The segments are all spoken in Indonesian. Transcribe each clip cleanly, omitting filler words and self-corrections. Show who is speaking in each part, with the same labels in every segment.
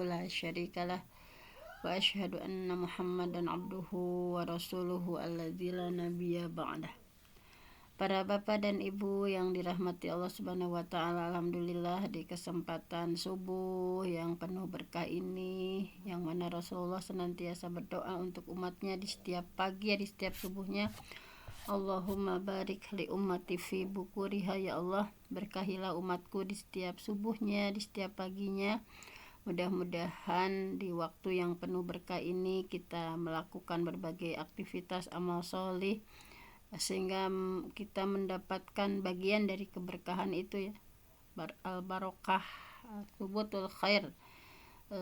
Speaker 1: la syarikalah wa asyhadu anna Muhammadan abduhu wa rasuluhu alladzi la nabiyya ba'dah. Para bapak dan ibu yang dirahmati Allah Subhanahu wa taala, alhamdulillah di kesempatan subuh yang penuh berkah ini, yang mana Rasulullah senantiasa berdoa untuk umatnya di setiap pagi, di setiap subuhnya. Allahumma barik li ummati fi bukuriha, ya Allah, berkahilah umatku di setiap subuhnya, di setiap paginya. Mudah-mudahan di waktu yang penuh berkah ini kita melakukan berbagai aktivitas amal solih sehingga kita mendapatkan bagian dari keberkahan itu, ya, al-barokah, subutul khair,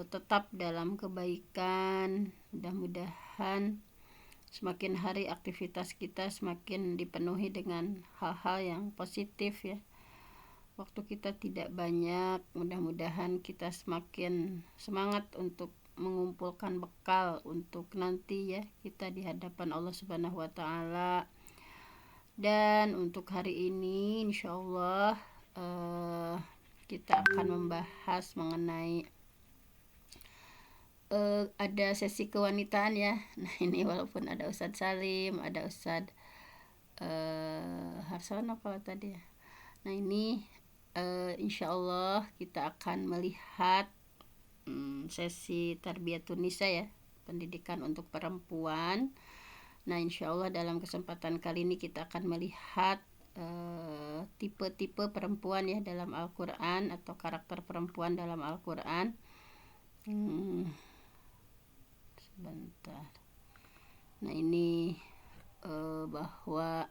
Speaker 1: tetap dalam kebaikan. Mudah-mudahan semakin hari aktivitas kita semakin dipenuhi dengan hal-hal yang positif, ya. Waktu kita tidak banyak, mudah-mudahan kita semakin semangat untuk mengumpulkan bekal untuk nanti, ya, kita di hadapan Allah Subhanahu wa taala. Dan untuk hari ini insyaallah kita akan membahas mengenai ada sesi kewanitaan, ya. Nah, ini walaupun ada Ustadz Salim, ada Ustadz Harsono kalau tadi, ya. Nah, ini insyaallah kita akan melihat sesi tarbiyatun nisa, ya, pendidikan untuk perempuan. Nah, insyaallah dalam kesempatan kali ini kita akan melihat tipe-tipe perempuan, ya, dalam Al-Quran, atau karakter perempuan dalam Al-Quran. Sebentar. Nah, ini bahwa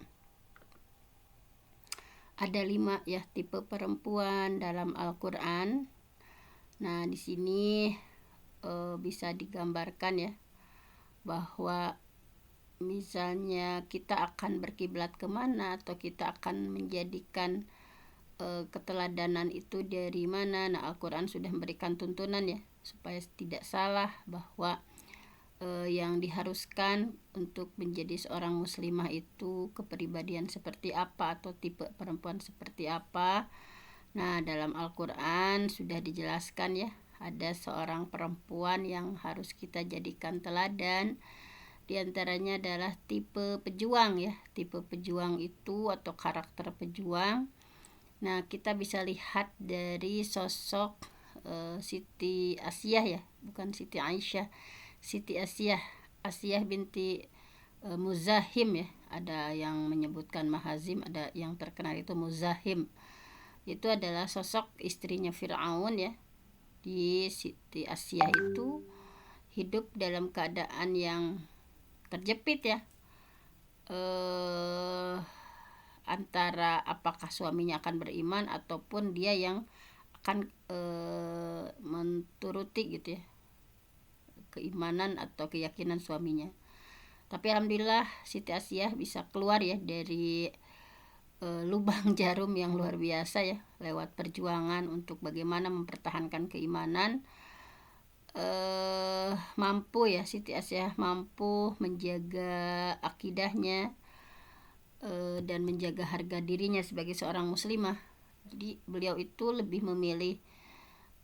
Speaker 1: ada 5, ya, tipe perempuan dalam Al-Quran. Nah, di sini bisa digambarkan, ya, bahwa misalnya kita akan berkiblat kemana, atau kita akan menjadikan keteladanan itu dari mana. Nah, Al-Quran sudah memberikan tuntunan, ya, supaya tidak salah bahwa yang diharuskan untuk menjadi seorang muslimah itu kepribadian seperti apa, atau tipe perempuan seperti apa. Nah, dalam Al-Quran sudah dijelaskan, ya, ada seorang perempuan yang harus kita jadikan teladan. Di antaranya adalah tipe pejuang, ya. Tipe pejuang itu atau karakter pejuang. Nah, kita bisa lihat dari sosok Siti Asiyah, ya, bukan Siti Aisyah, Siti Asiyah, Asiyah binti Muzahim, ya. Ada yang menyebutkan Mahazim, ada yang terkenal itu Muzahim. Itu adalah sosok istrinya Fir'aun, ya. Di Siti Asiyah itu hidup dalam keadaan yang terjepit, ya, antara apakah suaminya akan beriman ataupun dia yang akan menturuti, gitu, ya, keimanan atau keyakinan suaminya. Tapi alhamdulillah Siti Asiyah bisa keluar, ya, dari lubang jarum yang luar biasa, ya, lewat perjuangan untuk bagaimana mempertahankan keimanan. Mampu, ya, Siti Asiyah mampu menjaga akidahnya dan menjaga harga dirinya sebagai seorang muslimah. Jadi beliau itu lebih memilih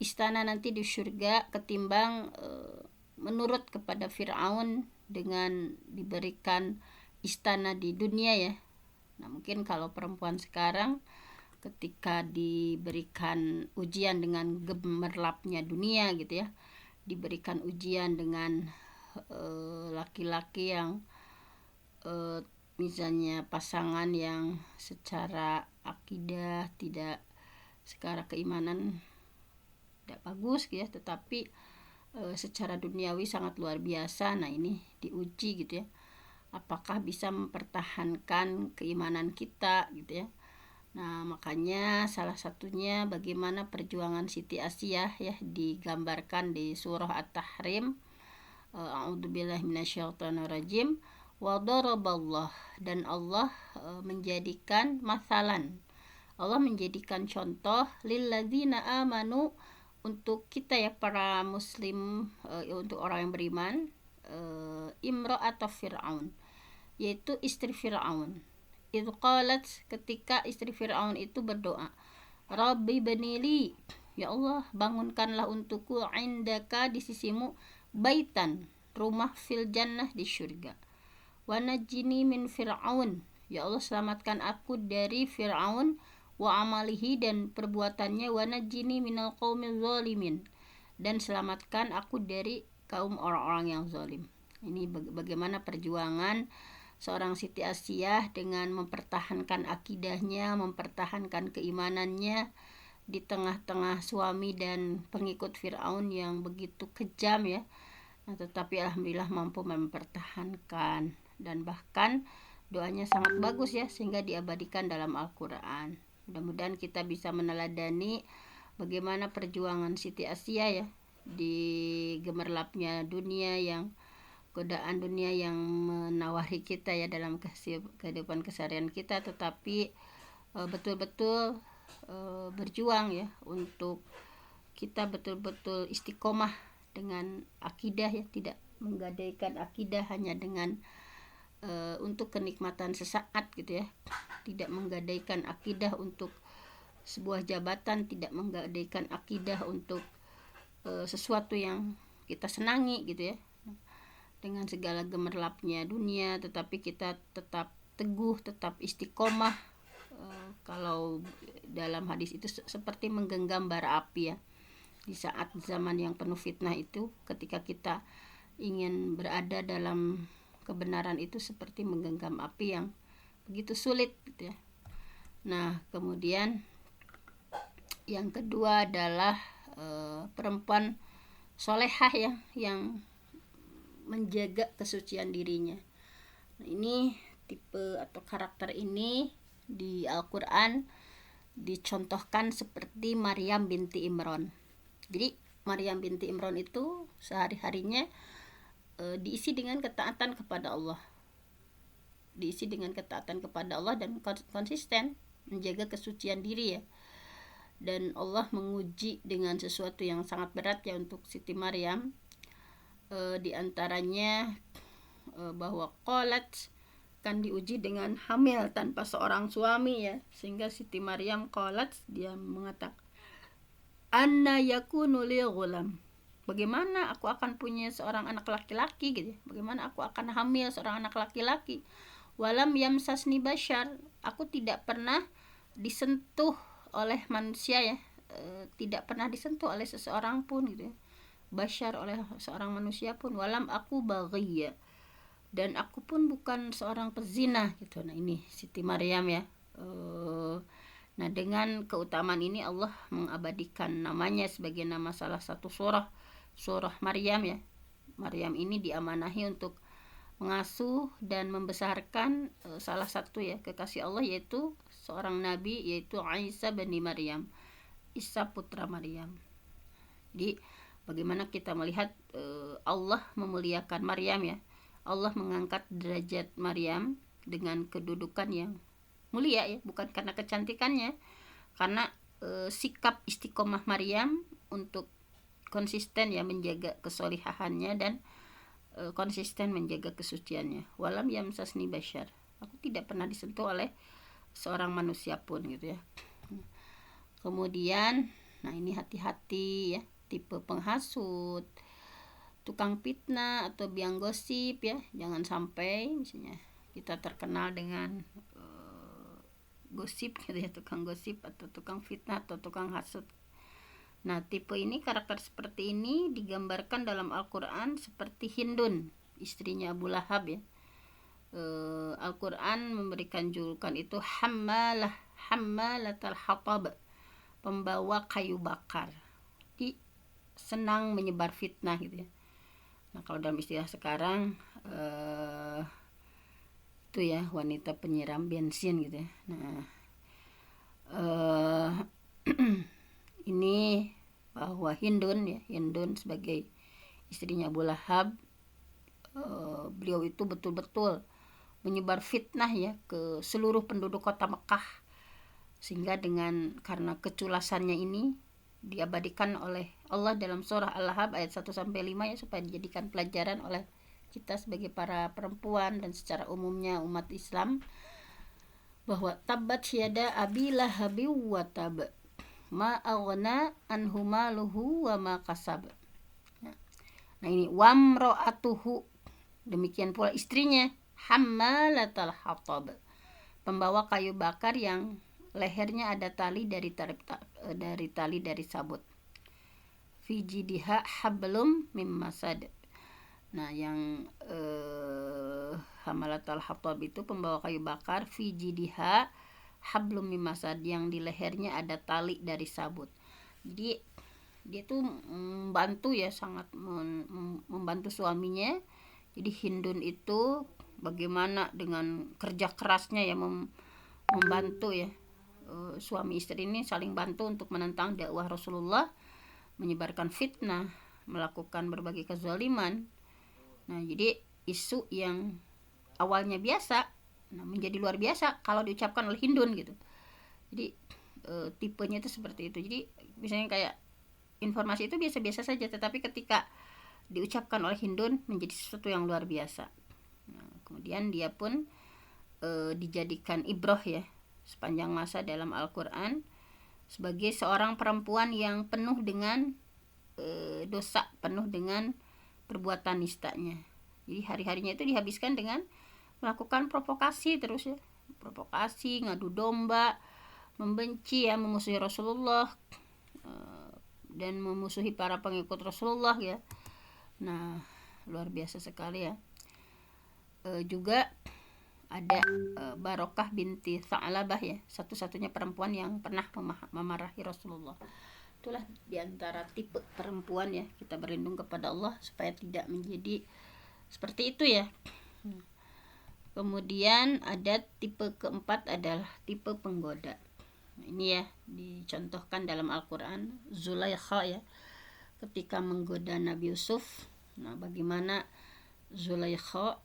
Speaker 1: istana nanti di surga ketimbang menurut kepada Fir'aun dengan diberikan istana di dunia, ya. Nah, mungkin kalau perempuan sekarang ketika diberikan ujian dengan gemerlapnya dunia, gitu, ya, diberikan ujian dengan laki-laki yang misalnya pasangan yang secara akidah tidak, secara keimanan tidak bagus, ya, tetapi secara duniawi sangat luar biasa. Nah, ini diuji, gitu, ya, apakah bisa mempertahankan keimanan kita, gitu, ya. Nah, makanya salah satunya bagaimana perjuangan Siti Asiyah, ya, digambarkan di surah At-Tahrim. A'udzubillahi minasyaitonirrajim. Wa daraballah, dan Allah menjadikan masalan. Allah menjadikan contoh lilladzina amanu, untuk kita, ya, para muslim, untuk orang yang beriman, imra'ata Fir'aun, yaitu istri Fir'aun. Idh qalat, ketika istri Fir'aun itu berdoa, Rabbi banili, ya Allah bangunkanlah untukku indaka di sisimu baitan, rumah fil jannah di syurga. Wa najjini min fir'aun, ya Allah selamatkan aku dari Fir'aun wa amalihi dan perbuatannya, wa najjini minal qaumil zalimin dan selamatkan aku dari kaum orang-orang yang zalim. Ini bagaimana perjuangan seorang Siti Asiyah dengan mempertahankan akidahnya, mempertahankan keimanannya di tengah-tengah suami dan pengikut Fir'aun yang begitu kejam ya. Nah, tetapi alhamdulillah mampu mempertahankan, dan bahkan doanya sangat bagus ya, sehingga diabadikan dalam Al-Quran. Mudah-mudahan kita bisa meneladani bagaimana perjuangan Siti Asiyah ya di gemerlapnya dunia, yang godaan dunia yang menawari kita ya dalam kehidupan keseharian kita, tetapi betul-betul berjuang ya untuk kita betul-betul istiqomah dengan akidah ya, tidak menggadaikan akidah hanya dengan untuk kenikmatan sesaat gitu ya, tidak menggadaikan akidah untuk sebuah jabatan, tidak menggadaikan akidah untuk sesuatu yang kita senangi gitu ya, dengan segala gemerlapnya dunia, tetapi kita tetap teguh, tetap istiqomah. Kalau dalam hadis itu seperti menggenggam bara api ya, di saat zaman yang penuh fitnah itu, ketika kita ingin berada dalam kebenaran itu seperti menggenggam api yang begitu sulit gitu ya. Nah, kemudian yang kedua adalah perempuan solehah ya, yang menjaga kesucian dirinya. Nah, ini tipe atau karakter ini di Al-Quran dicontohkan seperti Maryam binti Imran. Jadi Maryam binti Imran itu sehari-harinya diisi dengan ketaatan kepada Allah, dan konsisten menjaga kesucian diri ya. Dan Allah menguji dengan sesuatu yang sangat berat ya untuk Siti Maryam, di antaranya bahwa qalat, kan diuji dengan hamil tanpa seorang suami ya, sehingga Siti Maryam qalat, dia mengatakan anna yakunu li ghulam, bagaimana aku akan punya seorang anak laki-laki gitu, bagaimana aku akan hamil seorang anak laki-laki, walam yamsasni bashar, aku tidak pernah disentuh oleh manusia ya, tidak pernah disentuh oleh seseorang pun gitu ya, bashar oleh seorang manusia pun, walam aku baghiyya, dan aku pun bukan seorang pezina gitu. Nah, ini Siti Maryam ya. Nah, dengan keutamaan ini Allah mengabadikan namanya sebagai nama salah satu surah Maryam ya. Maryam ini diamanahi untuk mengasuh dan membesarkan salah satu ya kekasih Allah, yaitu seorang nabi, yaitu Isa bin Maryam, Isa putra Maryam. Jadi bagaimana kita melihat Allah memuliakan Maryam ya. Allah mengangkat derajat Maryam dengan kedudukan yang mulia ya, bukan karena kecantikannya, karena sikap istiqomah Maryam untuk konsisten ya menjaga kesolihahannya dan konsisten menjaga kesuciannya. Walam yamsasni bashar, aku tidak pernah disentuh oleh seorang manusia pun gitu ya. Kemudian, nah ini hati-hati ya, tipe penghasut, tukang fitnah atau biang gosip ya, jangan sampai misalnya kita terkenal dengan gosip gitu ya, tukang gosip atau tukang fitnah atau tukang hasut. Nah, tipe ini, karakter seperti ini digambarkan dalam Al-Quran seperti Hindun, istrinya Abu Lahab ya. Al-Quran memberikan julukan itu hammalatal hatab, pembawa kayu bakar. Di senang menyebar fitnah gitu ya. Nah, kalau dalam istilah sekarang itu ya, wanita penyiram bensin gitu ya. Nah, ini bahwa Hindun sebagai istrinya Abu Lahab, beliau itu betul-betul menyebar fitnah ya ke seluruh penduduk kota Mekah, sehingga karena keculasannya ini diabadikan oleh Allah dalam surah Al-Lahab ayat 1-5 ya, supaya dijadikan pelajaran oleh kita sebagai para perempuan dan secara umumnya umat Islam, bahwa tabat yada abi lahabi wa tab, ma aghna anhu maluhu wa ma kasab. Nah ini wamro'atuhu, demikian pula istrinya, hammalatal hatab, pembawa kayu bakar yang lehernya ada tali dari tali dari sabut. Fi jidiha hablum mim masad. Nah yang hamalatal hatab itu pembawa kayu bakar, fi jidiha hablum mim masad, yang di lehernya ada tali dari sabut. Jadi dia tuh membantu ya, sangat membantu suaminya. Jadi Hindun itu bagaimana dengan kerja kerasnya ya, membantu ya, suami istri ini saling bantu untuk menentang dakwah Rasulullah, menyebarkan fitnah, melakukan berbagai kezaliman. Nah jadi isu yang awalnya biasa, nah menjadi luar biasa kalau diucapkan oleh Hindun gitu. Jadi tipenya itu seperti itu. Jadi misalnya kayak informasi itu biasa-biasa saja, tetapi ketika diucapkan oleh Hindun menjadi sesuatu yang luar biasa. Nah, kemudian dia pun dijadikan ibroh ya sepanjang masa dalam Al-Quran sebagai seorang perempuan yang penuh dengan dosa, penuh dengan perbuatan nistanya. Jadi hari-harinya itu dihabiskan dengan melakukan provokasi terus ya, provokasi, ngadu domba, membenci ya, memusuhi Rasulullah, dan memusuhi para pengikut Rasulullah ya. Nah luar biasa sekali ya. Juga ada Barokah binti Tha'labah ya, satu-satunya perempuan yang pernah memarahi Rasulullah. Itulah diantara tipe perempuan ya, kita berlindung kepada Allah supaya tidak menjadi seperti itu ya. Kemudian ada tipe keempat adalah tipe penggoda. Nah, ini ya dicontohkan dalam Al-Quran, Zulaikha ya, ketika menggoda Nabi Yusuf. Nah bagaimana Zulaikha,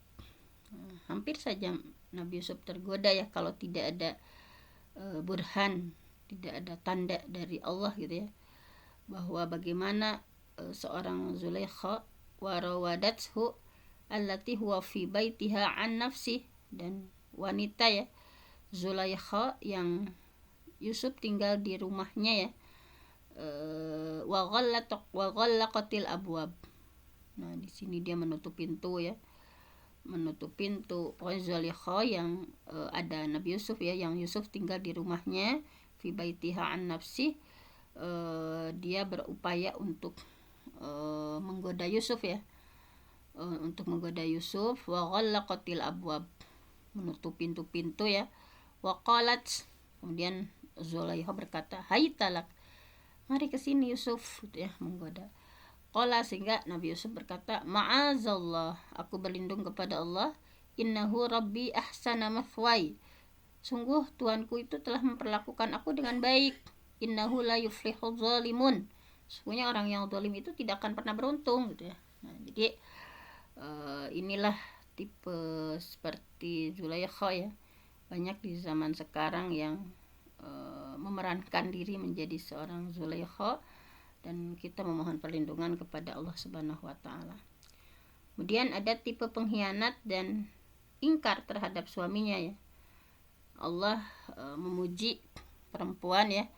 Speaker 1: hampir saja Nabi Yusuf tergoda ya, kalau tidak ada burhan, tidak ada tanda dari Allah gitu ya, bahwa bagaimana seorang Zulaikha warawadathu allati huwa fi baitiha an nafsi, dan wanita ya Zulaikha yang Yusuf tinggal di rumahnya ya, wa ghallaqatil abwab. Nah di sini dia menutup pintu ya, menutup pintu. Pokoknya Zulaikha yang ada Nabi Yusuf ya, yang Yusuf tinggal di rumahnya, fi baitiha an nafsi, dia berupaya untuk menggoda Yusuf ya, untuk menggoda Yusuf. Wa ghallaqatil abwab, menutup pintu-pintu ya. Wa qalat, kemudian Zulaikha berkata, hai talak, mari ke sini Yusuf gitu ya, menggoda. Qala, sehingga Nabi Yusuf berkata, ma'azallah, aku berlindung kepada Allah, innahu rabbi ahsana mathwai, sungguh Tuhanku itu telah memperlakukan aku dengan baik, innahu la yuflihul zalimun, sesungguhnya orang yang zalim itu tidak akan pernah beruntung gitu ya. Nah, jadi inilah tipe seperti Zulaikha ya, banyak di zaman sekarang yang memerankan diri menjadi seorang Zulaikha, dan kita memohon perlindungan kepada Allah Subhanahu wa taala. Kemudian ada tipe pengkhianat dan ingkar terhadap suaminya ya. Allah memuji perempuan ya.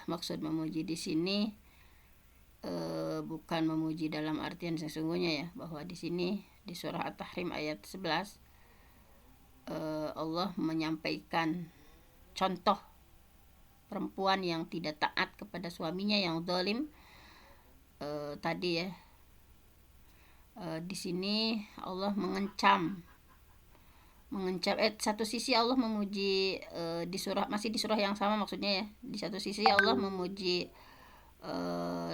Speaker 1: Maksud memuji di sini bukan memuji dalam artian sesungguhnya ya, bahwa di sini di surah At-Tahrim ayat 11 Allah menyampaikan contoh perempuan yang tidak taat kepada suaminya yang zalim tadi ya. Di sini Allah mengancam. Satu sisi Allah memuji di surah, masih di surah yang sama maksudnya ya. Di satu sisi Allah memuji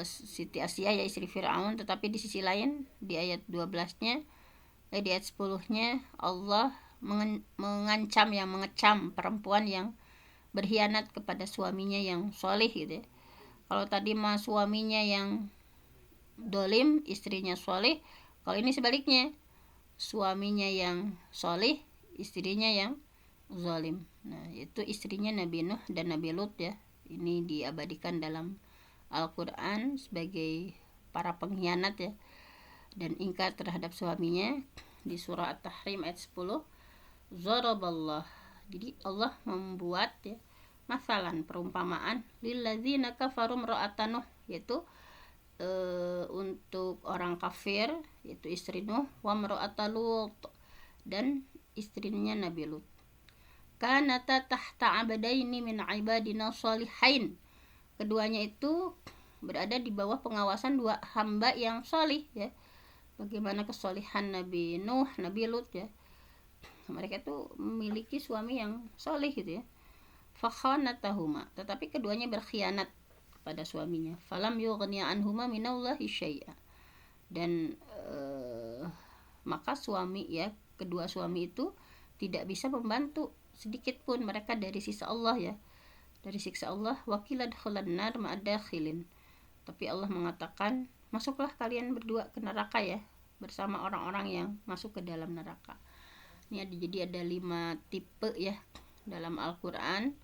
Speaker 1: Siti Asia ya, istri Fir'aun, tetapi di sisi lain di ayat 12-nya di ayat 10-nya Allah mengancam, yang mengecam perempuan yang berkhianat kepada suaminya yang soleh gitu ya. Kalau tadi mah suaminya yang dolim, istrinya soleh. Kalau ini sebaliknya, suaminya yang soleh, istrinya yang zalim. Nah itu istrinya Nabi Nuh dan Nabi Lut ya, ini diabadikan dalam Al-Quran sebagai para pengkhianat ya, dan ingkar terhadap suaminya. Di surah At-Tahrim ayat 10, Zaraballah, jadi Allah membuat ya, masalan perumpamaan lilladzina kafaru imra'atan Nuh, yaitu untuk orang kafir yaitu istri Nuh, wa imra'atan Lut, dan istrinya Nabi Lut. Kanata tahta abdaini min ibadina shalihain, keduanya itu berada di bawah pengawasan dua hamba yang salih ya. Bagaimana kesolihan Nabi Nuh, Nabi Lut ya, mereka itu memiliki suami yang salih gitu ya. Fakhanatahuma, tetapi keduanya berkhianat kepada suaminya. Falam yughni anhuma minallahi syai'a, dan maka suami ya, kedua suami itu tidak bisa membantu sedikit pun mereka dari sisa Allah ya, dari siksa Allah. Wakila dakhalan nar ma'adakhilin, tapi Allah mengatakan masuklah kalian berdua ke neraka ya, bersama orang-orang yang masuk ke dalam neraka. Ini jadi ada 5 tipe ya dalam Al-Quran.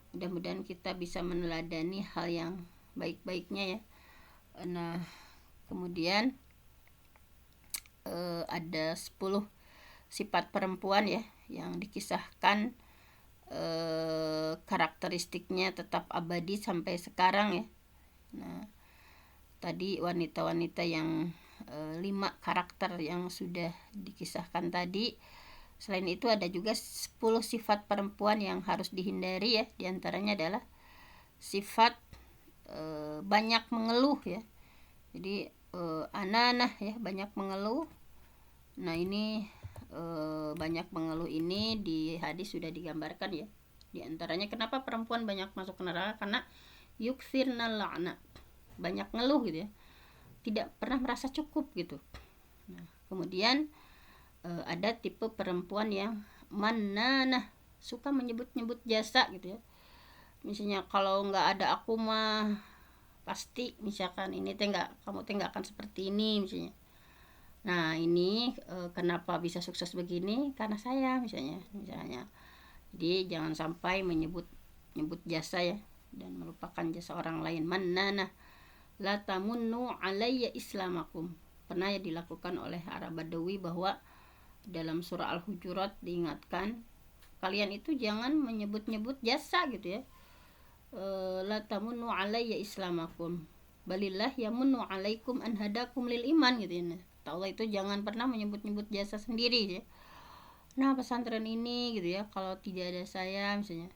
Speaker 1: Mudah-mudahan kita bisa meneladani hal yang baik-baiknya ya. Nah, kemudian ada 10 sifat perempuan ya yang dikisahkan, karakteristiknya tetap abadi sampai sekarang ya. Nah, tadi wanita-wanita yang 5 karakter yang sudah dikisahkan tadi. Selain itu ada juga 10 sifat perempuan yang harus dihindari ya. Di antaranya adalah sifat banyak mengeluh ya. Jadi ananah ya, banyak mengeluh. Nah, ini banyak mengeluh ini di hadis sudah digambarkan ya. Di antaranya kenapa perempuan banyak masuk ke neraka, karena yuksirna la'na, banyak ngeluh gitu ya, tidak pernah merasa cukup gitu. Nah, kemudian ada tipe perempuan yang mananah, suka menyebut-nyebut jasa gitu ya. Misalnya kalau nggak ada aku mah pasti misalkan ini teh nggak, kamu teh nggak akan seperti ini misalnya. Nah, ini kenapa bisa sukses begini, karena saya misalnya. Jadi jangan sampai menyebut jasa ya dan melupakan jasa orang lain. Mananah la tamunnu alayya islamakum, pernah ya dilakukan oleh Arab Badawi, bahwa dalam surah Al-Hujurat diingatkan kalian itu jangan menyebut-nyebut jasa gitu ya. La tamunnu alayya islamakum balillah yamunnu alaikum an hadakum lil iman gitu ya. Allah itu jangan pernah menyebut-nyebut jasa sendiri ya. Nah, pesantren ini gitu ya, kalau tidak ada saya misalnya,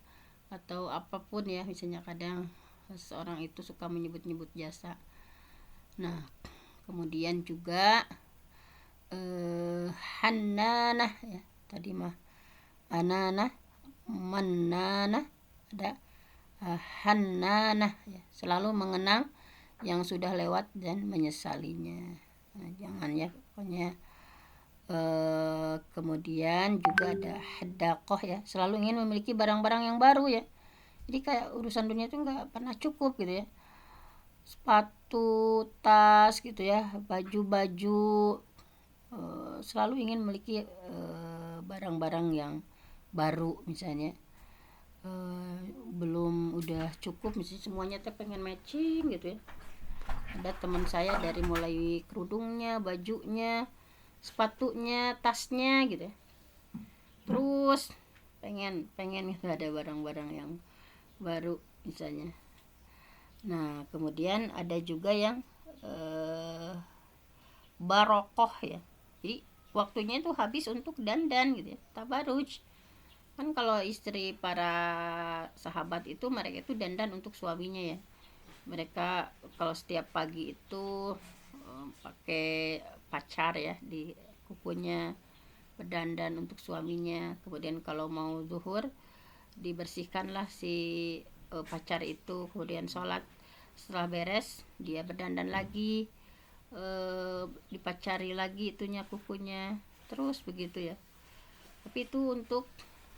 Speaker 1: atau apapun ya, misalnya kadang seseorang itu suka menyebut-nyebut jasa. Nah, kemudian juga hannanah ya, tadi mah ananah, mannanah, ada hannanah ya, selalu mengenang yang sudah lewat dan menyesalinya. Nah, jangan ya pokoknya. Kemudian juga ada hadaqah ya, selalu ingin memiliki barang-barang yang baru ya. Jadi kayak urusan dunia itu nggak pernah cukup gitu ya. Sepatu, tas gitu ya, baju-baju, selalu ingin memiliki barang-barang yang baru misalnya. Belum udah cukup misalnya semuanya teh pengen matching gitu ya. Ada teman saya dari mulai kerudungnya, bajunya, sepatunya, tasnya gitu ya, terus pengen ada barang-barang yang baru misalnya. Nah, kemudian ada juga yang barokoh ya, jadi waktunya itu habis untuk dandan gitu ya, tabaruj. Kan kalau istri para sahabat itu, mereka itu dandan untuk suaminya ya. Mereka kalau setiap pagi itu pakai pacar ya di kukunya, berdandan untuk suaminya. Kemudian kalau mau zuhur dibersihkanlah si pacar itu, kemudian sholat, setelah beres dia berdandan lagi, dipacari lagi itunya kukunya, terus begitu ya. Tapi itu untuk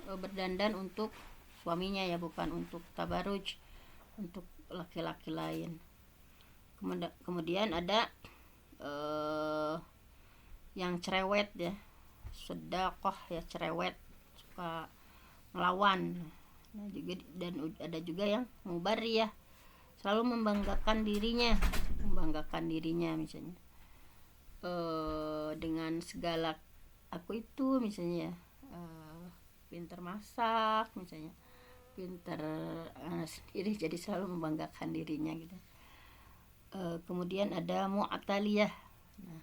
Speaker 1: berdandan untuk suaminya ya, bukan untuk tabaruj untuk laki-laki lain. Kemudian ada yang cerewet ya, sedekah ya, cerewet, suka ngelawan. Nah, juga, dan ada juga yang mubariyah, selalu membanggakan dirinya misalnya, dengan segala aku itu misalnya ya, pinter masak misalnya, pintar sendiri, jadi selalu membanggakan dirinya gitu. Kemudian ada mu'taliyah. Nah,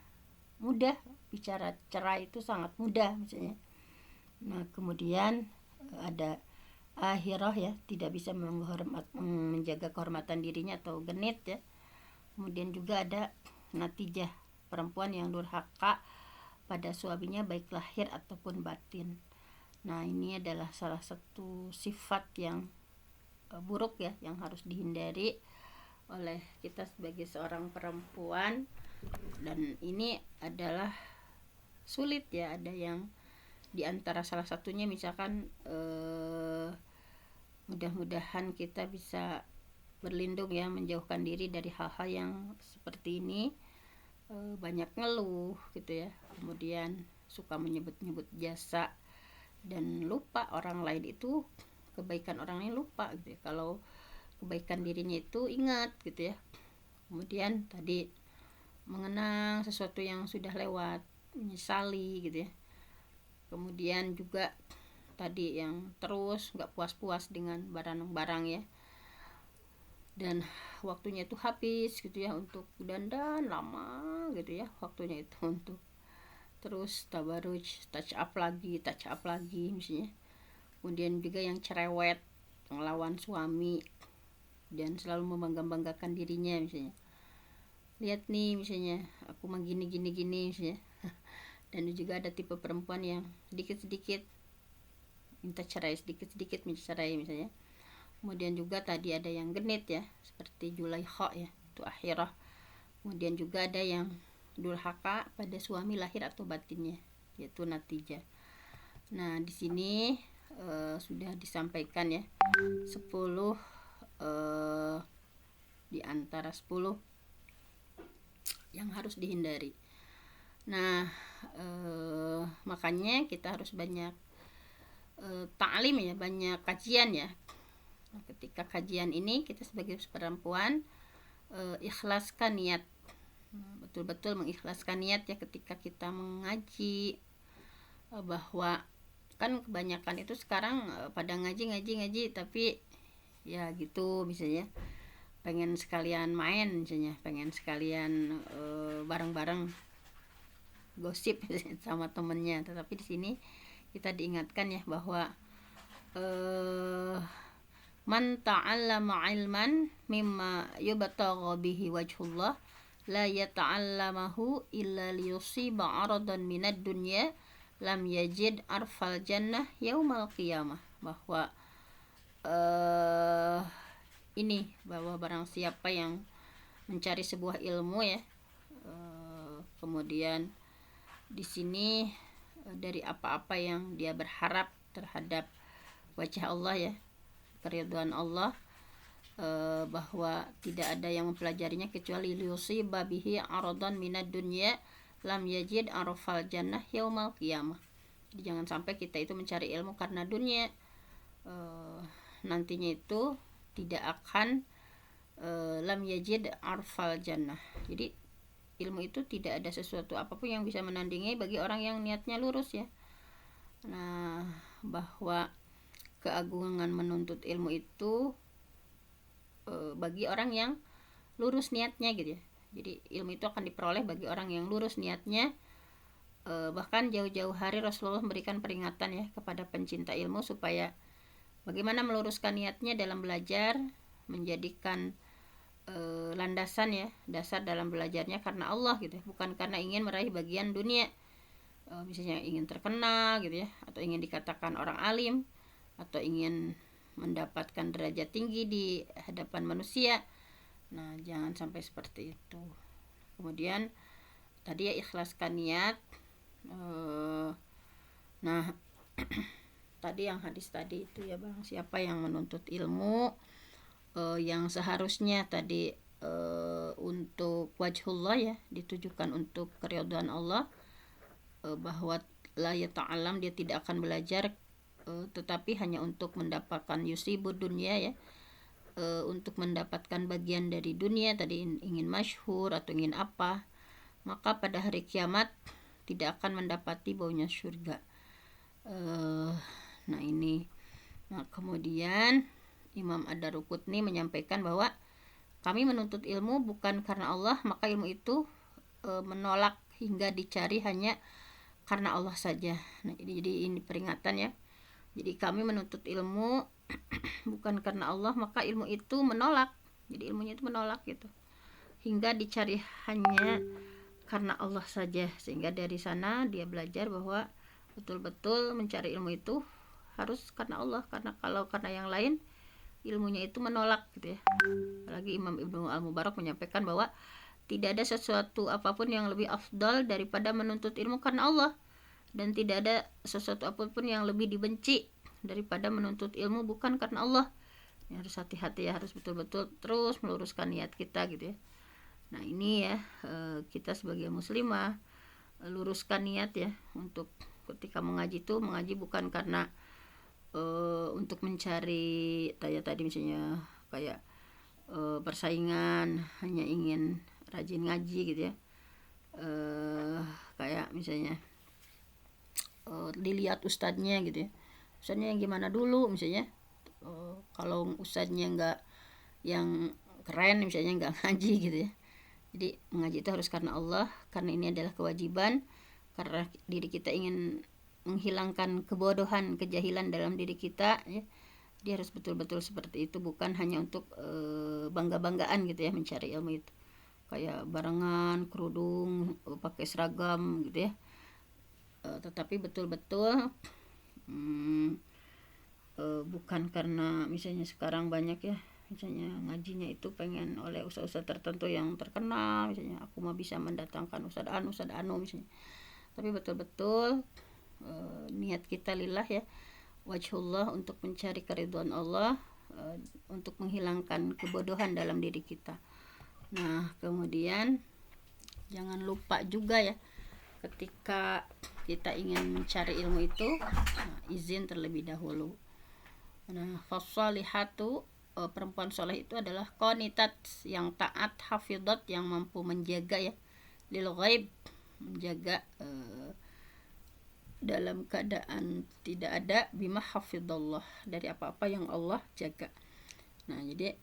Speaker 1: mudah bicara cerai itu sangat mudah misalnya. Nah, kemudian ada akhirah ya, tidak bisa menjaga kehormatan dirinya atau genit ya. Kemudian juga ada natijah, perempuan yang durhaka pada suaminya baik lahir ataupun batin. Nah, ini adalah salah satu sifat yang buruk ya, yang harus dihindari oleh kita sebagai seorang perempuan. Dan ini adalah sulit ya, ada yang diantara salah satunya misalkan mudah-mudahan kita bisa berlindung ya, menjauhkan diri dari hal-hal yang seperti ini. Banyak ngeluh gitu ya, kemudian suka menyebut-nyebut jasa dan lupa orang lain itu, kebaikan orang lain lupa gitu ya, kalau kebaikan dirinya itu ingat gitu ya. Kemudian tadi mengenang sesuatu yang sudah lewat, menyesali gitu ya. Kemudian juga tadi yang terus nggak puas-puas dengan barang-barang ya, dan waktunya itu habis gitu ya untuk dandan lama gitu ya, waktunya itu untuk terus tabaruj, touch up lagi misalnya. Kemudian juga yang cerewet, melawan suami dan selalu membanggakan dirinya misalnya, lihat nih misalnya aku mah gini misalnya. Dan juga ada tipe perempuan yang sedikit-sedikit minta cerai, sedikit-sedikit minta cerai misalnya. Kemudian juga tadi ada yang genit ya, seperti Julaikha ya, itu akhirah. Kemudian juga ada yang durhaka pada suami lahir atau batinnya, yaitu natijah. Nah, di sini sudah disampaikan ya 10 di antara 10 yang harus dihindari. Nah, makanya kita harus banyak ta'lim ya, banyak kajian ya. Nah, ketika kajian ini kita sebagai perempuan ikhlaskan niat, betul-betul mengikhlaskan niat ya ketika kita mengaji, bahwa kan kebanyakan itu sekarang pada ngaji tapi ya gitu misalnya, pengen sekalian main misalnya, pengen sekalian bareng-bareng gosip sama temennya. Tetapi di sini kita diingatkan ya bahwa man ta'allama ilman mimma yubtagha bihi wajhullah la yata'allamahu illa liyusiba aradan minad dunya lam yajid arfal jannah yaumal qiyamah. Bahwa ini, bahwa barang siapa yang mencari sebuah ilmu ya, kemudian di sini dari apa-apa yang dia berharap terhadap wajah Allah ya, keridhaan Allah, bahwa tidak ada yang mempelajarinya kecuali liyusiba bihi aradan minad dunya lam yajid arfal jannah yaumal qiyamah. Jadi jangan sampai kita itu mencari ilmu karena dunia, nantinya itu tidak akan lam yajid arfal jannah. Jadi ilmu itu tidak ada sesuatu apapun yang bisa menandingi bagi orang yang niatnya lurus ya. Nah, bahwa keagungan menuntut ilmu itu bagi orang yang lurus niatnya gitu ya. Jadi ilmu itu akan diperoleh bagi orang yang lurus niatnya. Bahkan jauh-jauh hari Rasulullah memberikan peringatan ya kepada pencinta ilmu supaya bagaimana meluruskan niatnya dalam belajar, menjadikan landasan ya, dasar dalam belajarnya karena Allah gitu ya, bukan karena ingin meraih bagian dunia, misalnya ingin terkenal gitu ya, atau ingin dikatakan orang alim, atau ingin mendapatkan derajat tinggi di hadapan manusia. Nah, jangan sampai seperti itu. Kemudian tadi ya, ikhlaskan niat. Nah tadi yang hadis tadi itu ya, bang, siapa yang menuntut ilmu yang seharusnya tadi untuk wajhullah ya, ditujukan untuk keridhaan Allah, bahwa la yata'allam, dia tidak akan belajar tetapi hanya untuk mendapatkan yusibud dunia ya, untuk mendapatkan bagian dari dunia tadi, ingin masyhur atau ingin apa, maka pada hari kiamat tidak akan mendapati baunya surga. Nah ini, Nah, kemudian Imam Ad-Daruqutni menyampaikan bahwa kami menuntut ilmu bukan karena Allah, maka ilmu itu menolak hingga dicari hanya karena Allah saja. Nah, jadi ini peringatan ya. Jadi kami menuntut ilmu bukan karena Allah, maka ilmu itu menolak. Jadi ilmunya itu menolak gitu. Hingga dicari hanya karena Allah saja. Sehingga dari sana dia belajar bahwa betul-betul mencari ilmu itu harus karena Allah, karena kalau karena yang lain ilmunya itu menolak gitu ya. Apalagi Imam Ibnu Al-Mubarak menyampaikan bahwa tidak ada sesuatu apapun yang lebih afdal daripada menuntut ilmu karena Allah, dan tidak ada sesuatu apapun yang lebih dibenci daripada menuntut ilmu bukan karena Allah. Ya, harus hati-hati ya, harus betul-betul terus meluruskan niat kita gitu ya. Nah ini ya, kita sebagai muslimah luruskan niat ya, untuk ketika mengaji itu mengaji bukan karena untuk mencari tadi misalnya kayak persaingan, hanya ingin rajin ngaji gitu ya, kayak misalnya dilihat ustadznya gitu ya, ustadznya yang gimana dulu misalnya. Kalau ustadznya nggak yang keren misalnya, nggak ngaji gitu ya. Jadi mengaji itu harus karena Allah, karena ini adalah kewajiban, karena diri kita ingin menghilangkan kebodohan, kejahilan dalam diri kita ya. Dia harus betul-betul seperti itu, bukan hanya untuk bangga-banggaan gitu ya mencari ilmu itu, kayak barengan kerudung, pakai seragam gitu ya. Tetapi betul-betul bukan karena misalnya sekarang banyak ya, misalnya ngajinya itu pengen oleh ustaz-ustaz tertentu yang terkenal, misalnya aku mah bisa mendatangkan ustaz anu misalnya. Tapi betul-betul niat kita lillah ya, wajhullah, untuk mencari keridhaan Allah, untuk menghilangkan kebodohan dalam diri kita. Nah kemudian jangan lupa juga ya, ketika kita ingin mencari ilmu itu, izin terlebih dahulu. Nah fasalihatu, perempuan soleh itu adalah qanitat, yang taat, hafidhat, yang mampu menjaga ya, lil ghaib, menjaga dalam keadaan tidak ada, bima hafidhallah, dari apa-apa yang Allah jaga. Nah jadi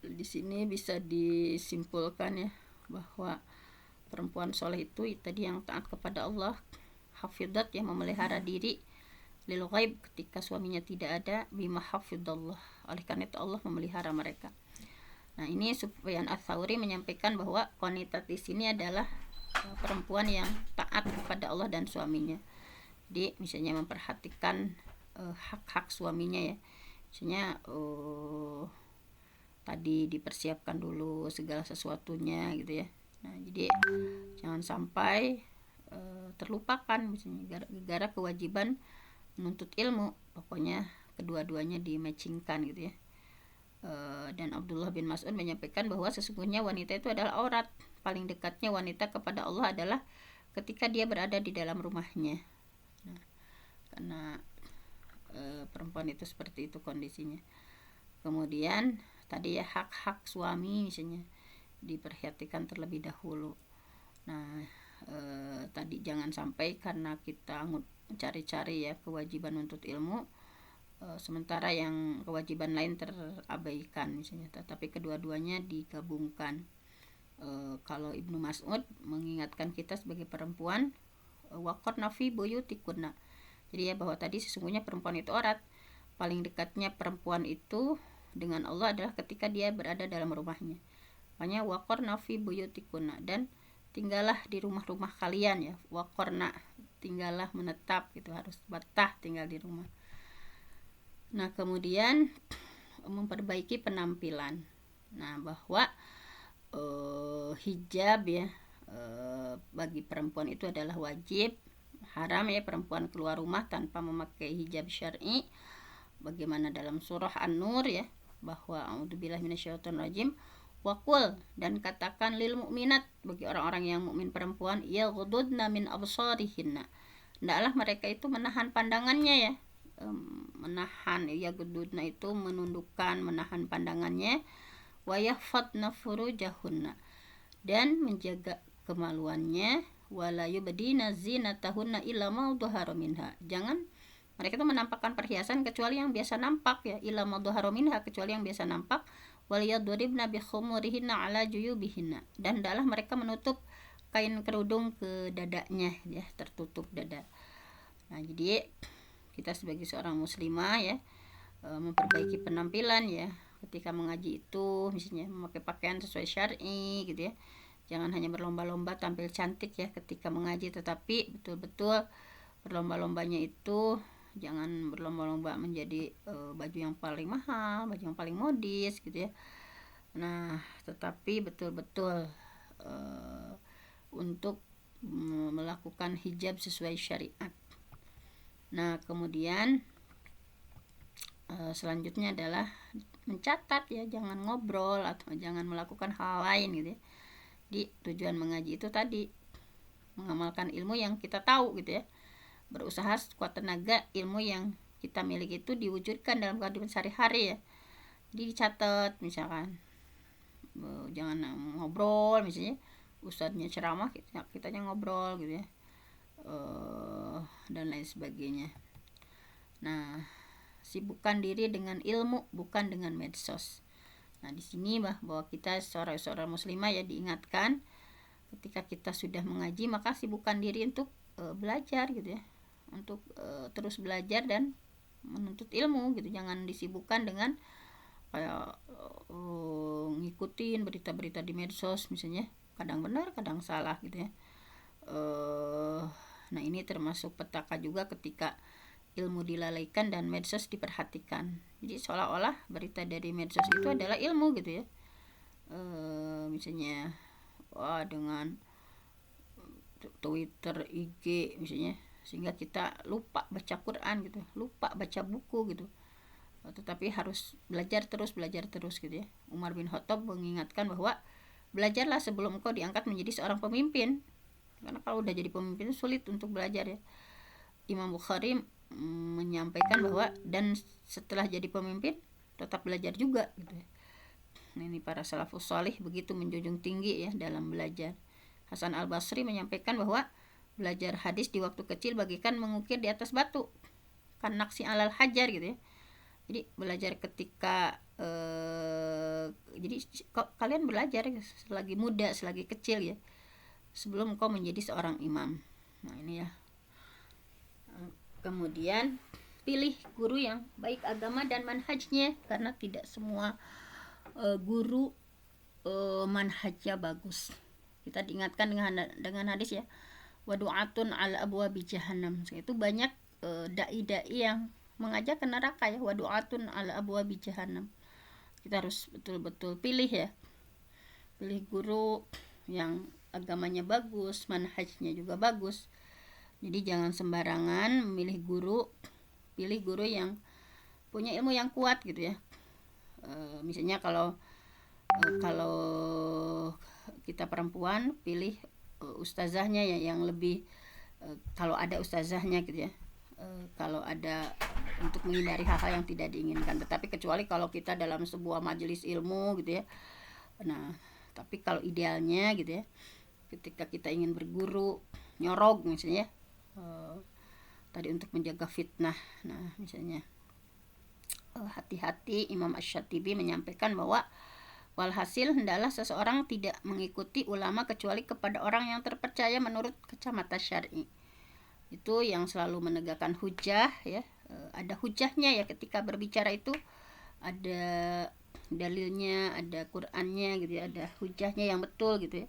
Speaker 1: di sini bisa disimpulkan ya, bahwa perempuan soleh itu tadi yang taat kepada Allah, hafidhat, yang memelihara diri, lil ghaib, ketika suaminya tidak ada, bima hafidhallah, oleh karena itu Allah memelihara mereka. Nah ini Sufyan Ats-Tsauri menyampaikan bahwa qanitat di sini adalah perempuan yang taat kepada Allah dan suaminya. Jadi misalnya memperhatikan hak-hak suaminya ya, misalnya tadi dipersiapkan dulu segala sesuatunya gitu ya. Nah jadi jangan sampai terlupakan misalnya gara-gara kewajiban menuntut ilmu. Pokoknya kedua-duanya dimatchingkan gitu ya. Dan Abdullah bin Mas'ud menyampaikan bahwa sesungguhnya wanita itu adalah aurat. Paling dekatnya wanita kepada Allah adalah ketika dia berada di dalam rumahnya. Nah, karena perempuan itu seperti itu kondisinya. Kemudian tadi ya, hak-hak suami misalnya diperhatikan terlebih dahulu. Nah tadi jangan sampai karena kita mencari-cari ya kewajiban untuk ilmu, sementara yang kewajiban lain terabaikan misalnya, tetapi kedua-duanya digabungkan. Kalau Ibnu Mas'ud mengingatkan kita sebagai perempuan, waqarna fi buyutikunna, jadi ya bahwa tadi sesungguhnya perempuan itu aurat. Paling dekatnya perempuan itu dengan Allah adalah ketika dia berada dalam rumahnya. Makanya waqarna fi buyutikunna, dan tinggallah di rumah-rumah kalian ya. Waqarna, tinggallah, menetap gitu, harus betah tinggal di rumah. Nah kemudian memperbaiki penampilan. Nah bahwa hijab ya, bagi perempuan itu adalah wajib, haram ya perempuan keluar rumah tanpa memakai hijab syar'i, bagaimana dalam surah An-Nur ya, bahwa a'udzubillahi minasyaitonirrajim, waqul, dan katakan, lil mukminat, bagi orang-orang yang mukmin perempuan, yaghuddna min absarihinna, hendaklah mereka itu menahan pandangannya ya, menahan ya, gududna itu menundukkan, menahan pandangannya, wa yahfadna furujahunna, dan menjaga kemaluannya, wala yubdina zinatahunna illa ma dhahara minha, jangan Mereka itu menampakkan perhiasan kecuali yang biasa nampak ya, illa ma dhahara minha, kecuali yang biasa nampak, wal yadribna bi khumurihinna ala juyubihinna, dan hendaklah mereka menutup kain kerudung ke dadanya ya, tertutup dada. Nah, jadi kita sebagai seorang muslimah ya, memperbaiki penampilan ya ketika mengaji itu, misalnya memakai pakaian sesuai syar'i gitu ya. Jangan hanya berlomba-lomba tampil cantik ya ketika mengaji, tetapi betul-betul berlomba-lombanya itu jangan berlomba-lomba menjadi baju yang paling mahal, baju yang paling modis gitu ya. Nah, tetapi betul-betul untuk melakukan hijab sesuai syariat. Nah, kemudian selanjutnya adalah mencatat ya, jangan ngobrol atau jangan melakukan hal lain gitu ya. Di tujuan mengaji itu tadi mengamalkan ilmu yang kita tahu gitu ya, berusaha sekuat tenaga ilmu yang kita miliki itu diwujudkan dalam kehidupan sehari-hari ya. Jadi dicatat, misalkan jangan ngobrol, misalnya ustadznya ceramah, kitanya ngobrol gitu ya, dan lain sebagainya. Nah, sibukkan diri dengan ilmu, bukan dengan medsos. Nah, di sini bahwa kita seorang muslimah ya diingatkan ketika kita sudah mengaji, maka sibukkan diri untuk belajar gitu ya, untuk terus belajar dan menuntut ilmu gitu. Jangan disibukkan dengan kayak ngikutin berita-berita di medsos misalnya, kadang benar kadang salah gitu ya. Nah, ini termasuk petaka juga ketika ilmu dilalaikan dan medsos diperhatikan. Jadi seolah-olah berita dari medsos itu adalah ilmu gitu ya. Misalnya dengan Twitter, IG misalnya, sehingga kita lupa baca Quran gitu, lupa baca buku gitu. Tetapi harus belajar terus gitu ya. Umar bin Khattab mengingatkan bahwa belajarlah sebelum engkau diangkat menjadi seorang pemimpin, karena kalau udah jadi pemimpin sulit untuk belajar ya. Imam Bukhari menyampaikan bahwa dan setelah jadi pemimpin tetap belajar juga gitu ya. Nah, ini para salafus salih begitu menjunjung tinggi ya dalam belajar. Hasan al-Basri menyampaikan bahwa belajar hadis di waktu kecil bagikan mengukir di atas batu, kan naksi alal hajar gitu ya. Jadi belajar ketika jadi kalian belajar selagi muda, selagi kecil ya, sebelum kau menjadi seorang imam. Nah, ini ya. Kemudian pilih guru yang baik agama dan manhajnya, karena tidak semua guru manhajnya bagus. Kita diingatkan dengan hadis ya, wadu'atun ala abwabi jahannam. Itu banyak dai-dai yang mengajak ke neraka ya, wadu'atun ala abwabi jahannam. Kita harus betul-betul pilih ya, pilih guru yang agamanya bagus, manhajnya juga bagus. Jadi jangan sembarangan memilih guru, pilih guru yang punya ilmu yang kuat gitu ya. Misalnya kalau kita perempuan, pilih ustazahnya ya yang lebih, kalau ada ustazahnya gitu ya, kalau ada, untuk menghindari hal-hal yang tidak diinginkan. Tetapi kecuali kalau kita dalam sebuah majelis ilmu gitu ya. Nah, tapi kalau idealnya gitu ya, ketika kita ingin berguru nyorog misalnya, tadi untuk menjaga fitnah. Nah, misalnya hati-hati, Imam Asy-Syatibi menyampaikan bahwa walhasil hendaklah seseorang tidak mengikuti ulama kecuali kepada orang yang terpercaya menurut kacamata syar'i. Itu yang selalu menegakkan hujah ya. Ada hujahnya ya, ketika berbicara itu ada dalilnya, ada Qur'annya gitu ya, ada hujahnya yang betul gitu ya.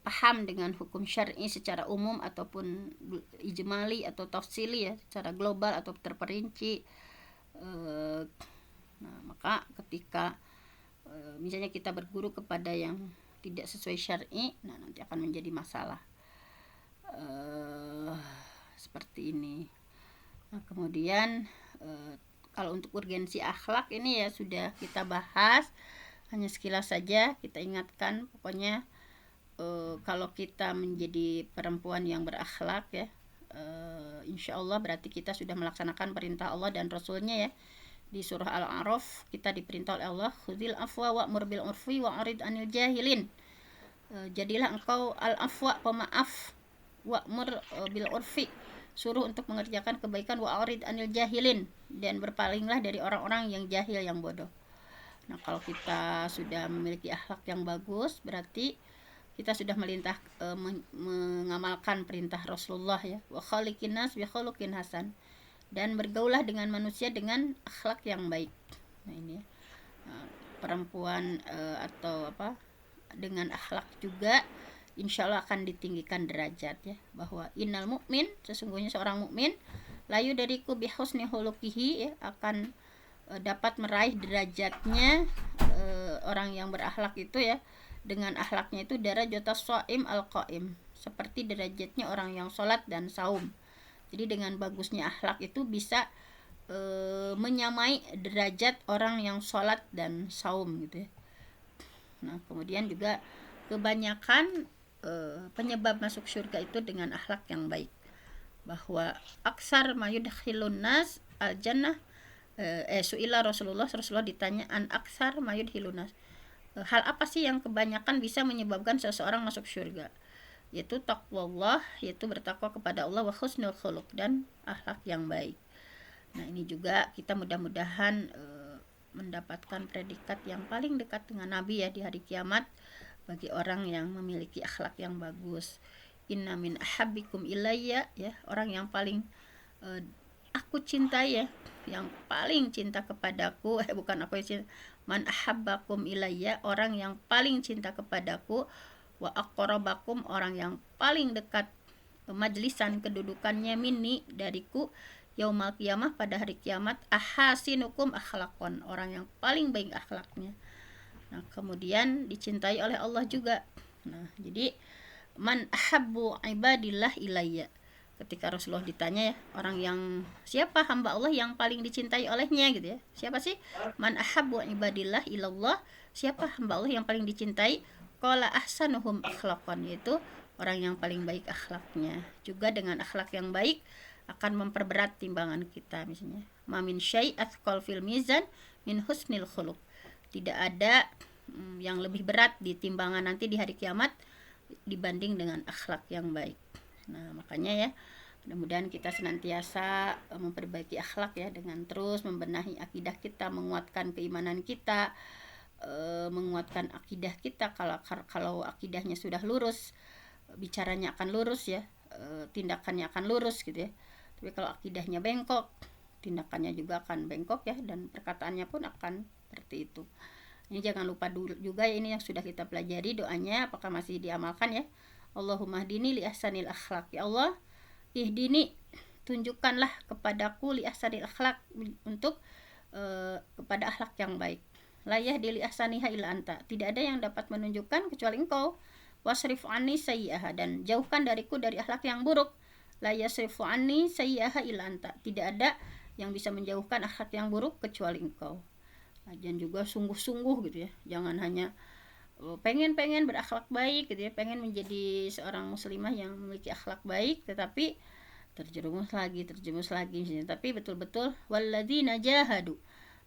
Speaker 1: Paham dengan hukum syar'i secara umum ataupun ijmali atau tafsili ya, secara global atau terperinci. Nah, maka ketika misalnya kita berguru kepada yang tidak sesuai syar'i, nah nanti akan menjadi masalah. Seperti ini. Nah, kemudian kalau untuk urgensi akhlak ini ya sudah kita bahas, hanya sekilas saja kita ingatkan. Pokoknya kalau kita menjadi perempuan yang berakhlak ya, insya Allah berarti kita sudah melaksanakan perintah Allah dan Rasulnya ya. Di surah Al-A'raf kita diperintah oleh Allah, khudil afwa wa'mur bil urfi wa'rid anil jahilin. Jadilah engkau al-afwa, pemaaf, wa'mur bil urfi, suruh untuk mengerjakan kebaikan, wa arid anil jahilin, dan berpalinglah dari orang-orang yang jahil, yang bodoh. Nah, kalau kita sudah memiliki akhlak yang bagus, berarti kita sudah mengamalkan perintah Rasulullah ya, wa khaliqin nas bi khuluqin hasan, dan bergaulah dengan manusia dengan akhlak yang baik. Nah, ini ya. Perempuan atau apa dengan akhlak juga insya Allah akan ditinggikan derajat ya, bahwa innal mukmin, sesungguhnya seorang mukmin, layu dariku bihusni hulukihi ya, akan dapat meraih derajatnya orang yang berakhlak itu ya, dengan akhlaknya itu darajatus shaim al-qaim, seperti derajatnya orang yang sholat dan saum. Jadi dengan bagusnya akhlak itu bisa menyamai derajat orang yang sholat dan saum gitu ya. Nah, kemudian juga kebanyakan penyebab masuk surga itu dengan akhlak yang baik, bahwa aksar mayudkhilun nas al jannah. Su'ila Rasulullah ditanya an aksar mayudkhilun nas, hal apa sih yang kebanyakan bisa menyebabkan seseorang masuk surga, yaitu taqwallah, yaitu bertakwa kepada Allah, wa husnul khuluq, dan akhlak yang baik. Nah, ini juga kita mudah-mudahan mendapatkan predikat yang paling dekat dengan Nabi ya di hari kiamat, bagi orang yang memiliki akhlak yang bagus. Inna min ahabbikum ilayya ya, orang yang paling aku cintai ya, yang paling cinta kepadaku, bukan aku yang cinta, man ahabbakum ilayya, orang yang paling cinta kepadaku, wa aqrabakum, orang yang paling dekat majlisan kedudukannya, minni, dariku, yaumal qiyamah, pada hari kiamat, ahasinukum akhlaqon, orang yang paling baik akhlaknya. Nah, kemudian dicintai oleh Allah juga. Nah, jadi man ahabbu ibadillah ilayya, ketika Rasulullah ditanya ya, orang yang siapa hamba Allah yang paling dicintai olehnya gitu ya, siapa sih? Man ahabbu ibadillah ilallah, siapa hamba Allah yang paling dicintai? Qala ahsanuhum akhlaqan, yaitu orang yang paling baik akhlaknya. Juga dengan akhlak yang baik akan memperberat timbangan kita. Misalnya mamin syai' athqal fil mizan min husnil khuluq, tidak ada yang lebih berat di timbangan nanti di hari kiamat dibanding dengan akhlak yang baik. Nah, makanya ya, mudah-mudahan kita senantiasa memperbaiki akhlak ya, dengan terus membenahi akidah kita, menguatkan keimanan kita, menguatkan akidah kita. Kalau akidahnya sudah lurus, bicaranya akan lurus ya, tindakannya akan lurus gitu ya. Tapi kalau akidahnya bengkok, tindakannya juga akan bengkok ya, dan perkataannya pun akan seperti itu. Ini jangan lupa dulu juga ya, ini yang sudah kita pelajari doanya, apakah masih diamalkan ya. Allahumma hdini li ahsanil akhlaq, ya Allah ihdini, tunjukkanlah kepadaku li ahsanil akhlaq, untuk kepada akhlak yang baik. La yahdi li ahsaniha illa anta, tidak ada yang dapat menunjukkan kecuali engkau. Wasrif anni sayyi'aha, dan jauhkan dariku dari akhlak yang buruk. La yasrifu anni sayyi'aha illa anta, tidak ada yang bisa menjauhkan akhlak yang buruk kecuali engkau. Dan juga sungguh-sungguh gitu ya, jangan hanya pengen berakhlak baik gitu ya, pengen menjadi seorang muslimah yang memiliki akhlak baik, tetapi terjerumus lagi misalnya. Tapi betul-betul walladzina jahadu,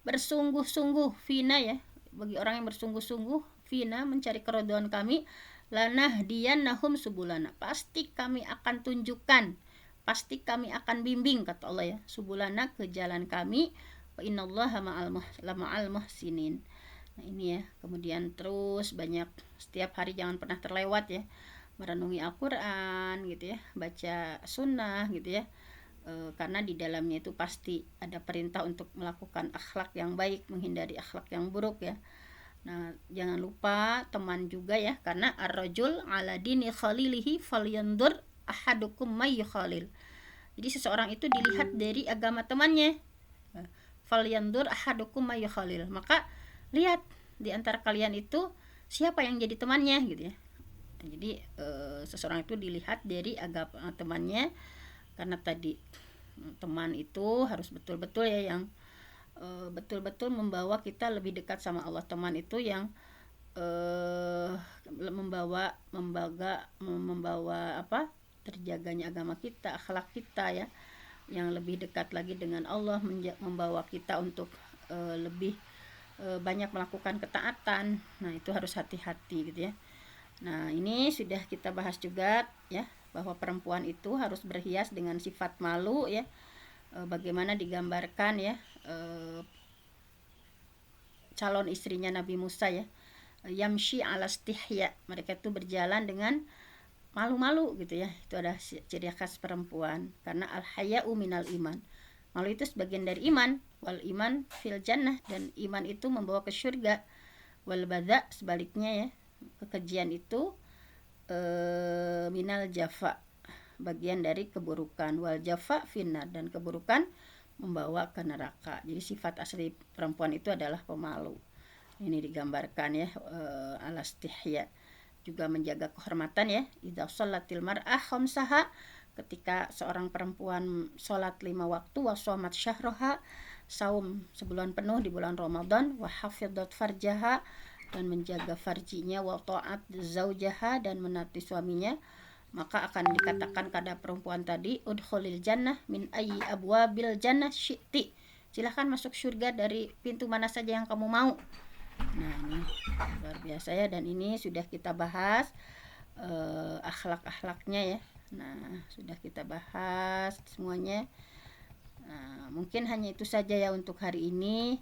Speaker 1: bersungguh-sungguh, fina ya, bagi orang yang bersungguh-sungguh, fina, mencari keridhaan kami, lanahdiyannahum subulana, pasti kami akan tunjukkan, pasti kami akan bimbing, kata Allah ya, subulana, ke jalan kami, wa innallaha ma'al muhsinin. Nah, ini ya, kemudian terus banyak, setiap hari jangan pernah terlewat ya, merenungi Al-Quran gitu ya, baca sunnah gitu ya, karena di dalamnya itu pasti ada perintah untuk melakukan akhlak yang baik, menghindari akhlak yang buruk ya. Nah, jangan lupa teman juga ya, karena ar-rajul ala dini khalilihi falyandur ahadukum may khalil. Jadi seseorang itu dilihat dari agama temannya. Falyandur ahadukum may khalil, maka lihat di antara kalian itu siapa yang jadi temannya gitu ya. Jadi seseorang itu dilihat dari agama temannya, karena tadi teman itu harus betul-betul ya, yang betul-betul membawa kita lebih dekat sama Allah. Teman itu yang membawa apa, terjaganya agama kita, akhlak kita ya, yang lebih dekat lagi dengan Allah, membawa kita untuk lebih banyak melakukan ketaatan. Nah, itu harus hati-hati gitu ya. Nah, ini sudah kita bahas juga ya, bahwa perempuan itu harus berhias dengan sifat malu ya. Bagaimana digambarkan ya calon istrinya Nabi Musa ya, yamshi ala stihya, mereka itu berjalan dengan malu-malu gitu ya. Itu adalah ciri khas perempuan, karena al haya'u minal iman, malu itu sebagian dari iman. Wal iman fil jannah, dan iman itu membawa ke surga. Wal badha, sebaliknya ya, kekejian itu minal jafa, bagian dari keburukan. Wal jafa finnar, dan keburukan membawa ke neraka. Jadi sifat asli perempuan itu adalah pemalu. Ini digambarkan ya, alastihya, juga menjaga kehormatan ya. Idza shallatil mar'ah khamsaha, ketika seorang perempuan sholat 5 waktu, wa shamat syahraha, saum sebulan penuh di bulan Ramadan, wa hafidhat farjaha, dan menjaga farjinya, wa ta'at zaujaha, dan menaati suaminya, maka akan dikatakan pada perempuan tadi, udkhulil jannah min ayyi abwabil jannah syi'ti, silahkan masuk surga dari pintu mana saja yang kamu mau. Nah ini luar biasa ya, dan ini sudah kita bahas akhlak-akhlaknya ya. Nah sudah kita bahas semuanya. Nah, mungkin hanya itu saja ya untuk hari ini,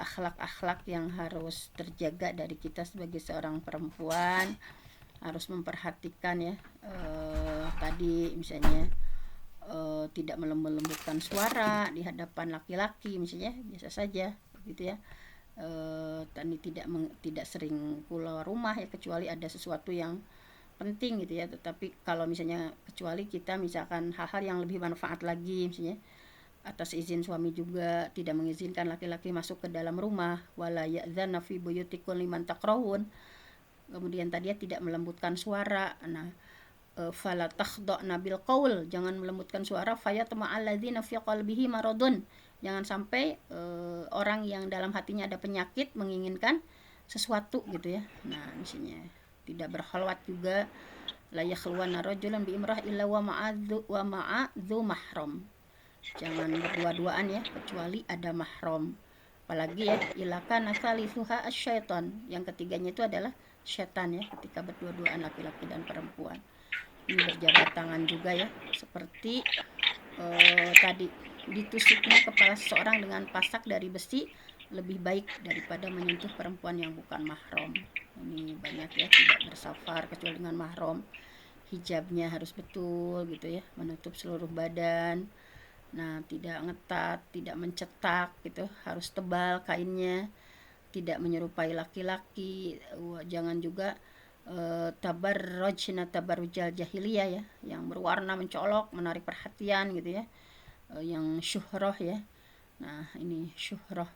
Speaker 1: akhlak-akhlak yang harus terjaga dari kita sebagai seorang perempuan. Harus memperhatikan ya, tadi misalnya tidak melembutkan suara di hadapan laki-laki misalnya, biasa saja gitu ya. Tadi tidak sering keluar rumah ya, kecuali ada sesuatu yang penting gitu ya. Tetapi kalau misalnya kecuali kita misalkan hal-hal yang lebih manfaat lagi, misalnya atas izin suami juga tidak mengizinkan laki-laki masuk ke dalam rumah. Wala ya'dzanna fi buyutikum liman takrahun. Kemudian tadi ya, tidak melembutkan suara. Nah, fala takhda'na bil qaul, jangan melembutkan suara, fayatma alladzina fi qalbihi maradun, jangan sampai orang yang dalam hatinya ada penyakit menginginkan sesuatu gitu ya. Nah misalnya tidak berkhalwat juga, la yakhluwanna rajulun bi imrah illa wa ma'adzu mahram, jangan berdua-duaan ya kecuali ada mahram. Apalagi ya, ilakan nasalisuha asyaiton, yang ketiganya itu adalah setan ya, ketika berdua-duaan laki-laki dan perempuan. Ini berjabat tangan juga ya, seperti tadi ditusuknya kepala seseorang dengan pasak dari besi lebih baik daripada menyentuh perempuan yang bukan mahram. Ini banyak ya, tidak bersafar kecuali dengan mahram. Hijabnya harus betul gitu ya, menutup seluruh badan. Nah tidak ngetat, tidak mencetak gitu, harus tebal kainnya, tidak menyerupai laki-laki. Jangan juga tabarrujna tabarrujal jahiliyah ya, yang berwarna mencolok menarik perhatian gitu ya, yang syuhrah ya. Nah ini syuhrah,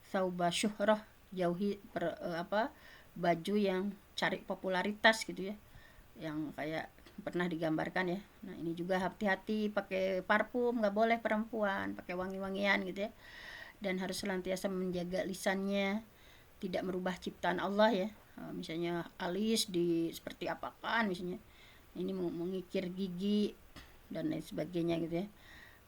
Speaker 1: sauba syuhrah, jauhi baju yang cari popularitas gitu ya, yang kayak pernah digambarkan ya. Nah ini juga hati-hati, pakai parfum nggak boleh perempuan, pakai wangi-wangian gitu ya. Dan harus senantiasa menjaga lisannya, tidak merubah ciptaan Allah ya. Misalnya alis di seperti apakan misalnya, ini mengikir gigi dan lain sebagainya gitu ya.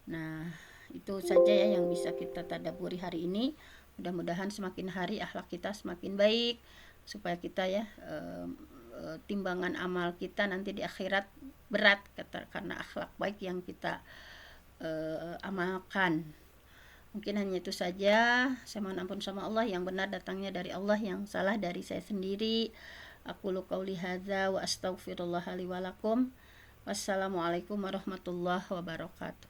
Speaker 1: Nah itu saja ya yang bisa kita tadaburi hari ini. Mudah-mudahan semakin hari akhlak kita semakin baik, supaya kita ya timbangan amal kita nanti di akhirat berat karena akhlak baik yang kita amalkan. Mungkin hanya itu saja. Saya mohon ampun sama Allah, yang benar datangnya dari Allah, yang salah dari saya sendiri. Aku qauli hadza wa astaghfirullah li wa lakum. Wassalamualaikum warahmatullahi wabarakatuh.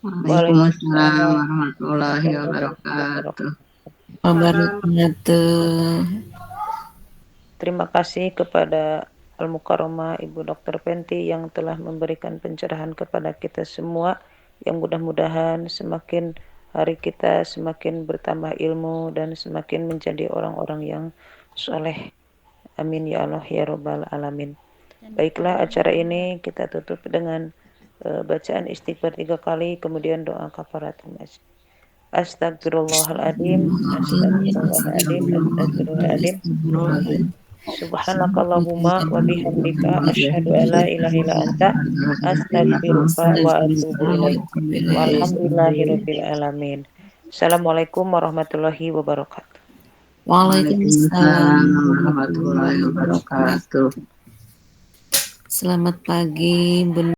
Speaker 2: Waalaikumsalam warahmatullahi wabarakatuh.
Speaker 3: Terima kasih kepada Al-Mukarramah Ibu Dr. Fenty yang telah memberikan pencerahan kepada kita semua, yang mudah-mudahan semakin hari kita semakin bertambah ilmu dan semakin menjadi orang-orang yang soleh. Amin ya Allah ya Rabbal Alamin. Baiklah, acara ini kita tutup dengan bacaan istighfar 3 kali, kemudian doa kafaratul majlis. Astagfirullahaladzim, astagfirullahaladzim, astagfirullahaladzim. Subhanakallahumma wa bihamdika asyhadu an la ilaha illa anta astaghfiruka wa atubu ilaik. Walhamdulillahirabbil alamin. Assalamualaikum warahmatullahi wabarakatuh.
Speaker 2: Waalaikumsalam warahmatullahi wabarakatuh.
Speaker 4: Selamat pagi, Bunda.